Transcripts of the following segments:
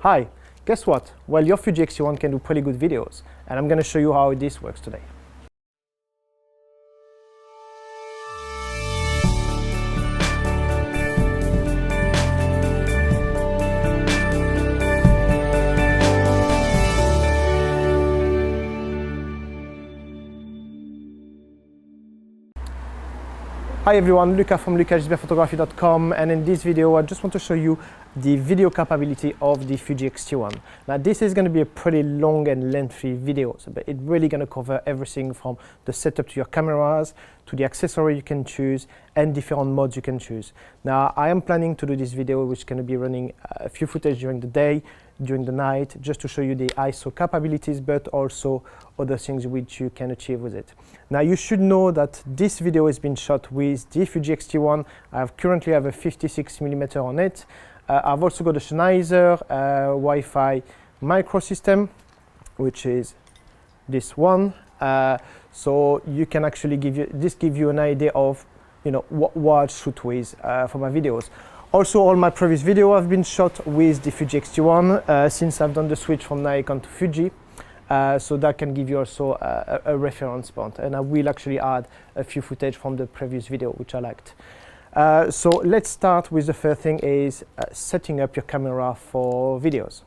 Hi, guess what? Well, your Fuji xt1 can do pretty good videos, and I'm going to show you how this works today. Hi everyone, Luca from lucasbphotography.com, and in this video I just want to show you the video capability of the Fuji xt1. Now this is going to be a pretty long and lengthy video, but it's really going to cover everything from the setup to your cameras, to the accessory you can choose, and different modes you can choose. Now I am planning to do this video which is going to be running a few footage during the day, during the night, just to show you the ISO capabilities, but also other things which you can achieve with it. Now you should know that this video has been shot with the Fuji xt1. I currently have a 56mm on it. I've also got a Sennheiser Wi-Fi micro system, which is this one. So you can actually give you an idea of what to shoot with for my videos. Also, all my previous videos have been shot with the Fuji xt1 since I've done the switch from Nikon to Fuji. So that can give you also a reference point, and I will actually add a few footage from the previous video which I liked. So let's start with the first thing is setting up your camera for videos.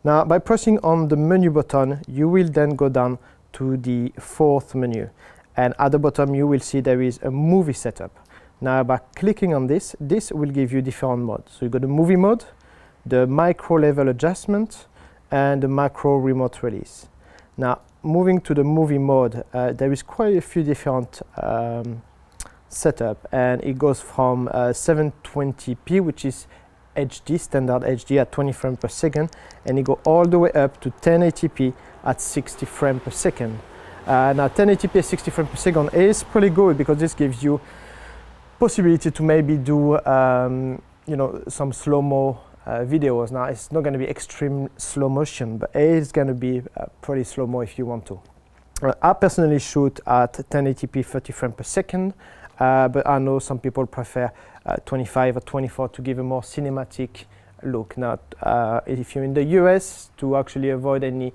Now by pressing on the menu button, you will then go down to the fourth menu, and at the bottom you will see there is a movie setup. Now by clicking on this will give you different modes. So you got the movie mode, the micro level adjustment, and the macro remote release. Now moving to the movie mode, there is quite a few different setup, and it goes from 720p, which is HD, standard HD at 20 frames per second, and it go all the way up to 1080p at 60 frames per second. Now 1080p at 60 frames per second is pretty good because this gives you possibility to maybe do some slow-mo videos. Now it's not going to be extreme slow motion, but it's going to be pretty slow-mo if you want to. I personally shoot at 1080p 30 frames per second, but I know some people prefer 25 or 24 to give a more cinematic look. Now if you're in the US, to actually avoid any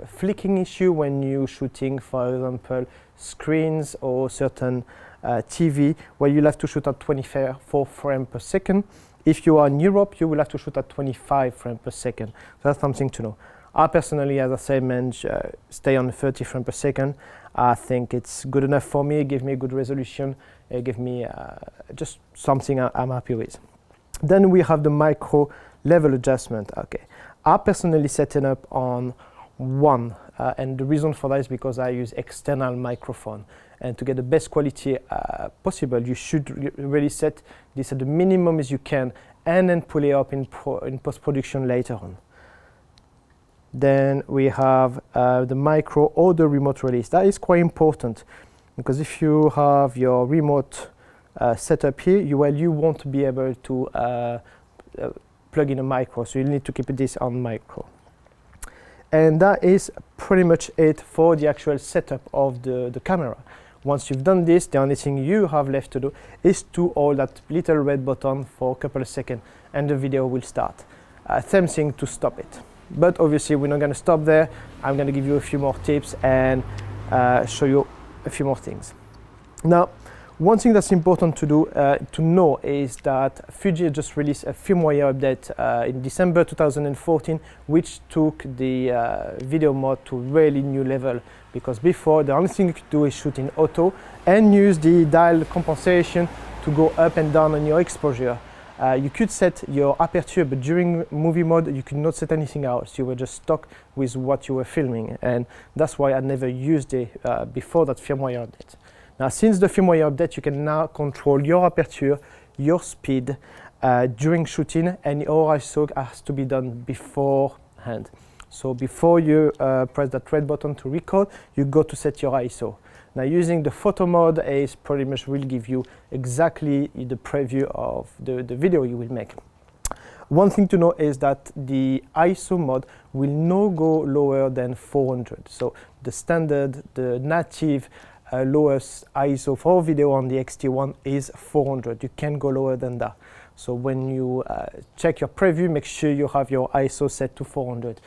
flicking issue when you're shooting, for example, screens or certain TV, where you'll have to shoot at 24 frames per second. If you are in Europe, you will have to shoot at 25 frames per second. So that's something to know. I personally, as I say, stay on 30 frames per second. I think it's good enough for me. Give me a good resolution. Give me just something I'm happy with. Then we have the micro level adjustment. Okay, I personally set it up on 1, and the reason for that is because I use external microphone. And to get the best quality possible, you should really set this at the minimum as you can, and then pull it up in post-production later on. Then we have the micro or the remote release. That is quite important, because if you have your remote set up here, you won't be able to plug in a micro, so you need to keep this on micro. And that is pretty much it for the actual setup of the camera. Once you've done this, the only thing you have left to do is to hold that little red button for a couple of seconds, and the video will start. Same thing to stop it. But obviously we're not going to stop there. I'm going to give you a few more tips and show you a few more things. Now, one thing that's important to know is that Fuji just released a firmware update in December 2014, which took the video mode to a really new level. Because before, the only thing you could do is shoot in auto and use the dial compensation to go up and down on your exposure. You could set your aperture, but during movie mode, you could not set anything else. You were just stuck with what you were filming, and that's why I never used it before that firmware update. Now, since the firmware update, you can now control your aperture, your speed during shooting, and your ISO has to be done beforehand. So before you press that red button to record, you go to set your ISO. Now using the photo mode is pretty much will give you exactly the preview of the video you will make. One thing to know is that the ISO mode will not go lower than 400. So the standard, the native lowest ISO for video on the xt1 is 400. You can't go lower than that. So when you check your preview, make sure you have your ISO set to 400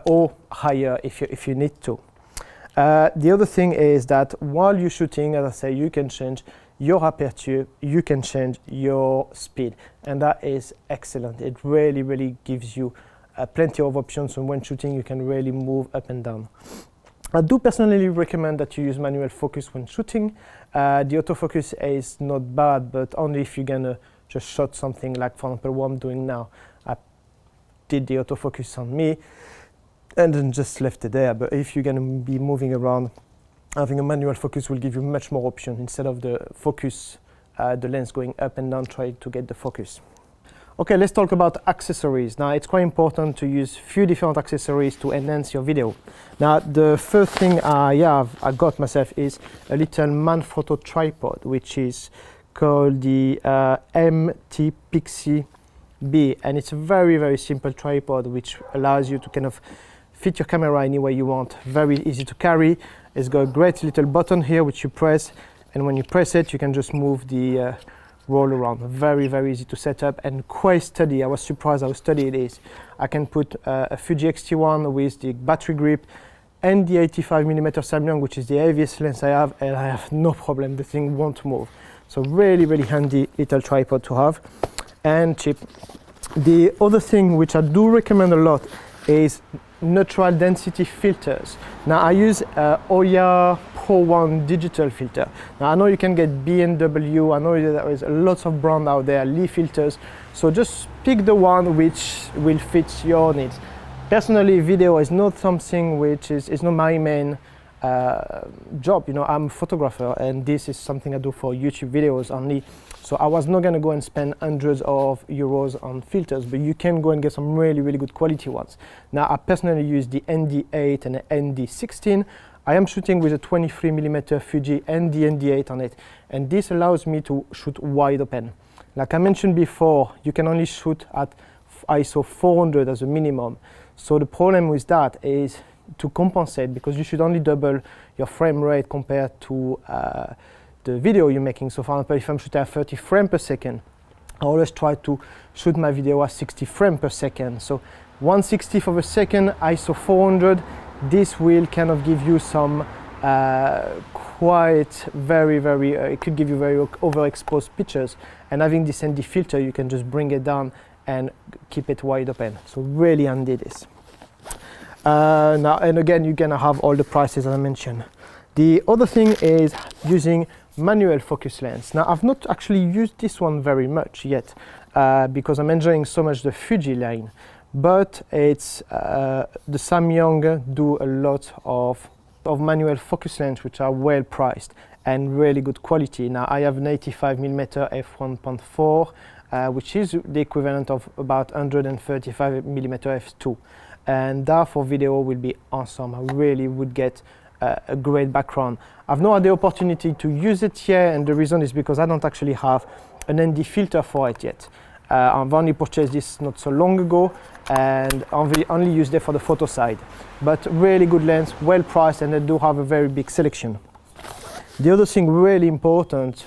or higher if you need to. The other thing is that while you're shooting, as I say, you can change your aperture, you can change your speed, and that is excellent. It really gives you plenty of options, and when shooting you can really move up and down. I do personally recommend that you use manual focus when shooting. The autofocus is not bad, but only if you're gonna just shot something like, for example, what I'm doing now. I did the autofocus on me and then just left it there. But if you're gonna be moving around, having a manual focus will give you much more options instead of the focus, the lens going up and down trying to get the focus. Okay, let's talk about accessories. Now, it's quite important to use few different accessories to enhance your video. Now, the first thing I got myself is a little Manfrotto tripod, which is called the MT Pixie B, and it's a very simple tripod which allows you to kind of fit your camera anywhere you want. Very easy to carry. It's got a great little button here which you press, and when you press it, you can just move the roll around. Very easy to set up and quite sturdy. I was surprised how sturdy it is. I can put a Fuji xt1 with the battery grip and the 85mm Samyang, which is the heaviest lens I have, and I have no problem. The thing won't move. So really handy little tripod to have, and cheap. The other thing which I do recommend a lot is neutral density filters. Now I use Oya Pro 1 digital filter. Now I know you can get B&W, I know there is lots of brand out there, Lee filters, so just pick the one which will fit your needs. Personally, video is not something which is not my main job. You know, I'm a photographer and this is something I do for YouTube videos only. So I was not gonna go and spend hundreds of euros on filters, but you can go and get some really good quality ones. Now I personally use the ND8 and the ND16. I am shooting with a 23mm Fuji and the ND8 on it, and this allows me to shoot wide open. Like I mentioned before, you can only shoot at ISO 400 as a minimum. So the problem with that is to compensate, because you should only double your frame rate compared to the video you're making. So for example, if I'm shooting at 30 frames per second, I always try to shoot my video at 60 frames per second. So 1/60th of a second, ISO 400, this will kind of give you some quite very it could give you very overexposed pictures, and having this ND filter, you can just bring it down and keep it wide open. So really handy this. Now, and again, you're gonna have all the prices as I mentioned. The other thing is using manual focus lens. Now, I've not actually used this one very much yet because I'm enjoying so much the Fuji line, but it's the Samyang do a lot of manual focus lens which are well priced and really good quality. Now, I have an 85mm f1.4, which is the equivalent of about 135mm f2. And that for video will be awesome. I really would get a great background. I've not had the opportunity to use it here, and the reason is because I don't actually have an ND filter for it yet. I've only purchased this not so long ago, and only used it for the photo side. But really good lens, well priced, and they do have a very big selection. The other thing really important,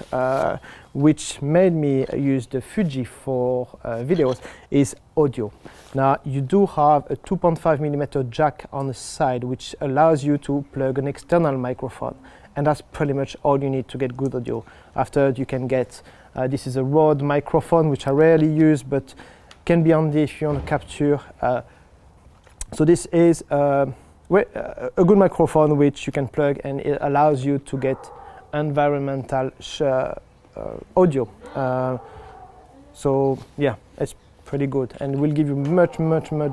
which made me use the Fuji for videos, is audio. Now, you do have a 2.5mm jack on the side, which allows you to plug an external microphone, and that's pretty much all you need to get good audio. After, you can get, this is a Rode microphone, which I rarely use, but can be handy if you want to capture. So this is a good microphone which you can plug, and it allows you to get environmental audio. So yeah, it's pretty good, and will give you much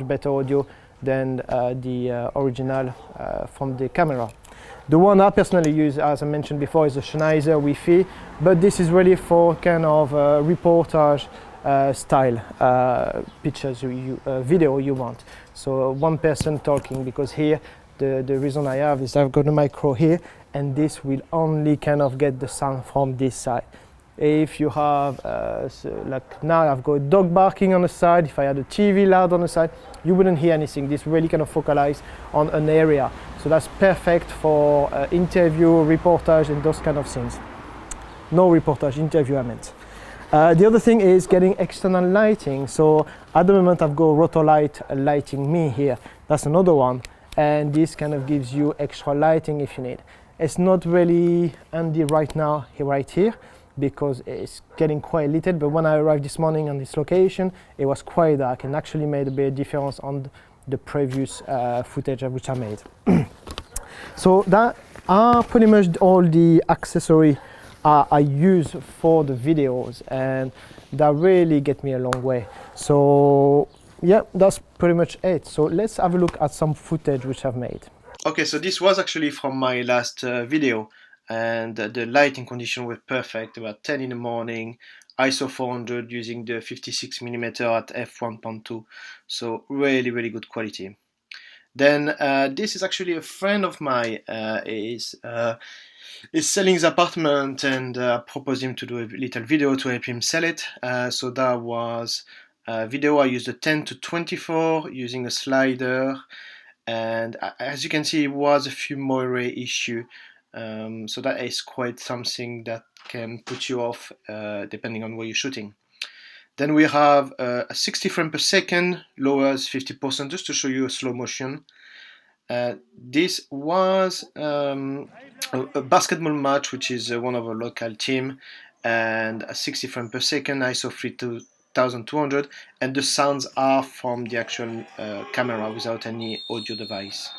better audio than the original from the camera. The one I personally use, as I mentioned before, is a Sennheiser Wi-Fi, but this is really for kind of reportage style pictures, video you want. So one person talking, because here the reason I have is I've got a micro here, and this will only kind of get the sound from this side. If you have, so like now I've got a dog barking on the side, if I had a TV loud on the side, you wouldn't hear anything. This really kind of focalize on an area. So that's perfect for interview, reportage, and those kind of things. No reportage, interview I meant. The other thing is getting external lighting. So at the moment I've got Rotolight lighting me here. That's another one. And this kind of gives you extra lighting if you need. It's not really handy right now, right here, because it's getting quite lit, but when I arrived this morning on this location, it was quite dark and actually made a bit of difference on the previous footage which I made. So that are pretty much all the accessories I use for the videos, and that really get me a long way. So yeah, that's pretty much it. So let's have a look at some footage which I've made. Okay, so this was actually from my last video, and the lighting conditions were perfect. About 10 in the morning, ISO 400 using the 56mm at f1.2, so really good quality. Then this is actually a friend of mine is selling his apartment, and I proposed him to do a little video to help him sell it. So that was a video. I used a 10-24 using a slider, and as you can see, it was a few moire issue. So that is quite something that can put you off depending on where you're shooting. Then we have a 60 frames per second, lowers 50% just to show you a slow motion. This was a basketball match, which is one of our local team, and a 60 frames per second, ISO 3200, and the sounds are from the actual camera without any audio device.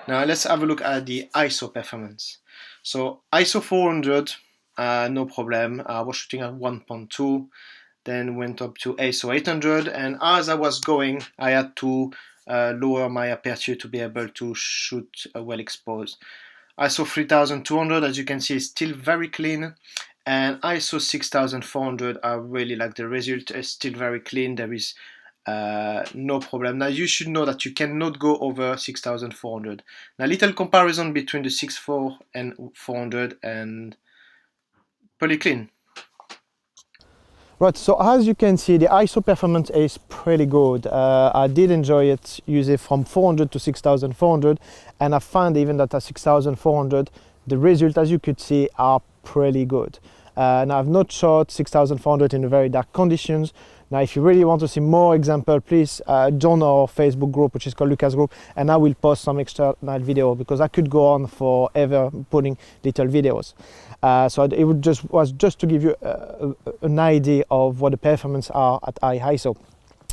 Now let's have a look at the ISO performance. So ISO 400, no problem. I was shooting at 1.2, then went up to ISO 800, and as I was going, I had to lower my aperture to be able to shoot well exposed. ISO 3200, as you can see, is still very clean, and ISO 6400, I really like the result. It's still very clean. There is no problem. Now you should know that you cannot go over 6400. Now little comparison between the 64 and 400, and pretty clean. Right, so as you can see, the ISO performance is pretty good. I did enjoy it, use it from 400 to 6400, and I found even that at 6400, the results, as you could see, are pretty good. Now I've not shot 6400 in very dark conditions. Now if you really want to see more examples, please join our Facebook group, which is called Lucas Group, and I will post some external video, because I could go on forever putting little videos. So it was just to give you an idea of what the performance are at high ISO.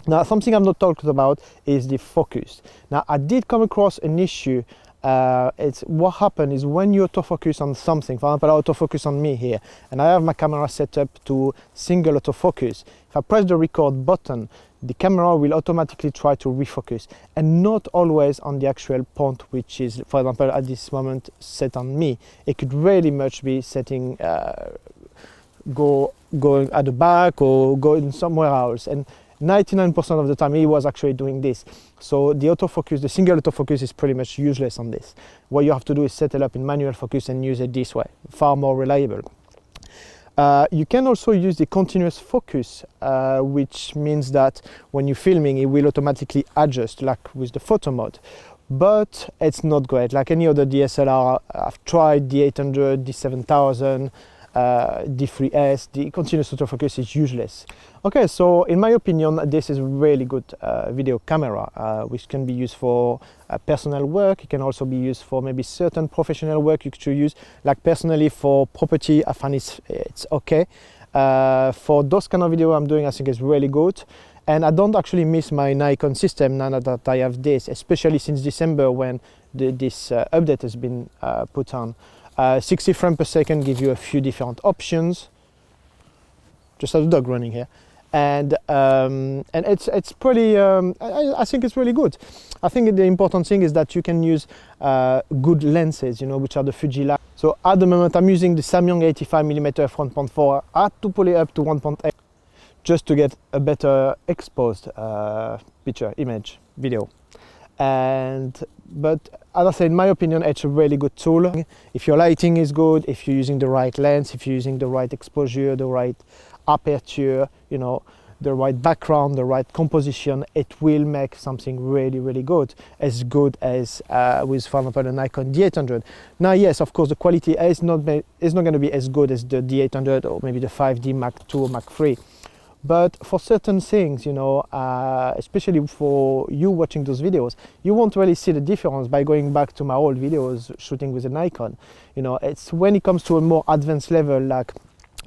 Now something I've not talked about is the focus. Now I did come across an issue. It's what happened is when you autofocus on something, for example, I autofocus on me here, and I have my camera set up to single autofocus. If I press the record button, the camera will automatically try to refocus, and not always on the actual point, which is, for example, at this moment set on me. It could really much be setting going at the back or going somewhere else, and 99% of the time he was actually doing this. So the autofocus, the single autofocus, is pretty much useless on this. What you have to do is set it up in manual focus and use it this way, far more reliable. You can also use the continuous focus, which means that when you're filming, it will automatically adjust, like with the photo mode. But it's not great. Like any other DSLR, I've tried the 800, the 7000, D3S, the continuous autofocus is useless. Okay, so in my opinion, this is a really good video camera, which can be used for personal work. It can also be used for maybe certain professional work you could use. Like personally for property, I find it's okay. For those kind of video I'm doing, I think it's really good. And I don't actually miss my Nikon system now that I have this, especially since December when this update has been put on. 60 frames per second gives you a few different options. Just have a dog running here, and it's pretty. I think it's really good. I think the important thing is that you can use good lenses, which are the Fuji lenses. So at the moment I'm using the Samyang 85mm f1.4. I had to pull it up to 1.8 just to get a better exposed picture, image, video. But as I said, in my opinion, it's a really good tool. If your lighting is good, if you're using the right lens, if you're using the right exposure, the right aperture, the right background, the right composition, it will make something really good as with, for example, a Nikon D800. Now, yes, of course, the quality is not going to be as good as the D800 or maybe the 5D Mark II or Mark III. But for certain things, you know, especially for you watching those videos, you won't really see the difference by going back to my old videos shooting with a Nikon. You know, it's when it comes to a more advanced level, like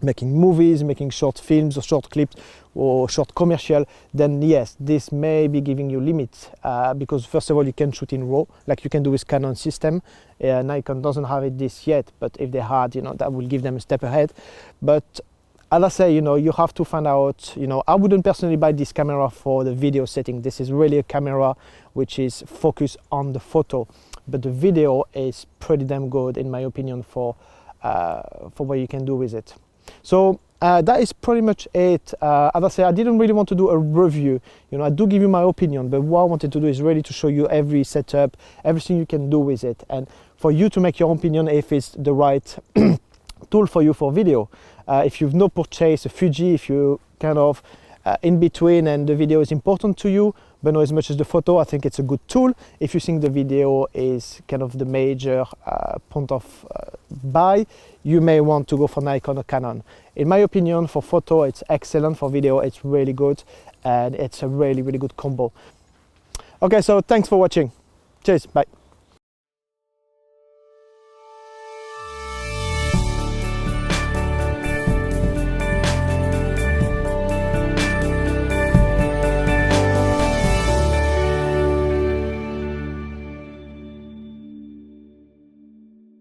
making movies, making short films or short clips or short commercial, then yes, this may be giving you limits because first of all, you can shoot in RAW like you can do with Canon system. Nikon doesn't have this yet, but if they had, you know, that will give them a step ahead. But as I say, you know, you have to find out, you know, I wouldn't personally buy this camera for the video setting. This is really a camera which is focused on the photo, but the video is pretty damn good in my opinion for what you can do with it. So that is pretty much it. As I say, I didn't really want to do a review. You know, I do give you my opinion, but what I wanted to do is really to show you every setup, everything you can do with it, and for you to make your opinion if it's the right tool for you for video. If you've not purchased a Fuji, if you kind of in between and the video is important to you, but not as much as the photo, I think it's a good tool. If you think the video is kind of the major point of buy, you may want to go for Nikon or Canon. In my opinion, for photo, it's excellent. For video, it's really good, and it's a really good combo. Okay, so thanks for watching. Cheers, bye.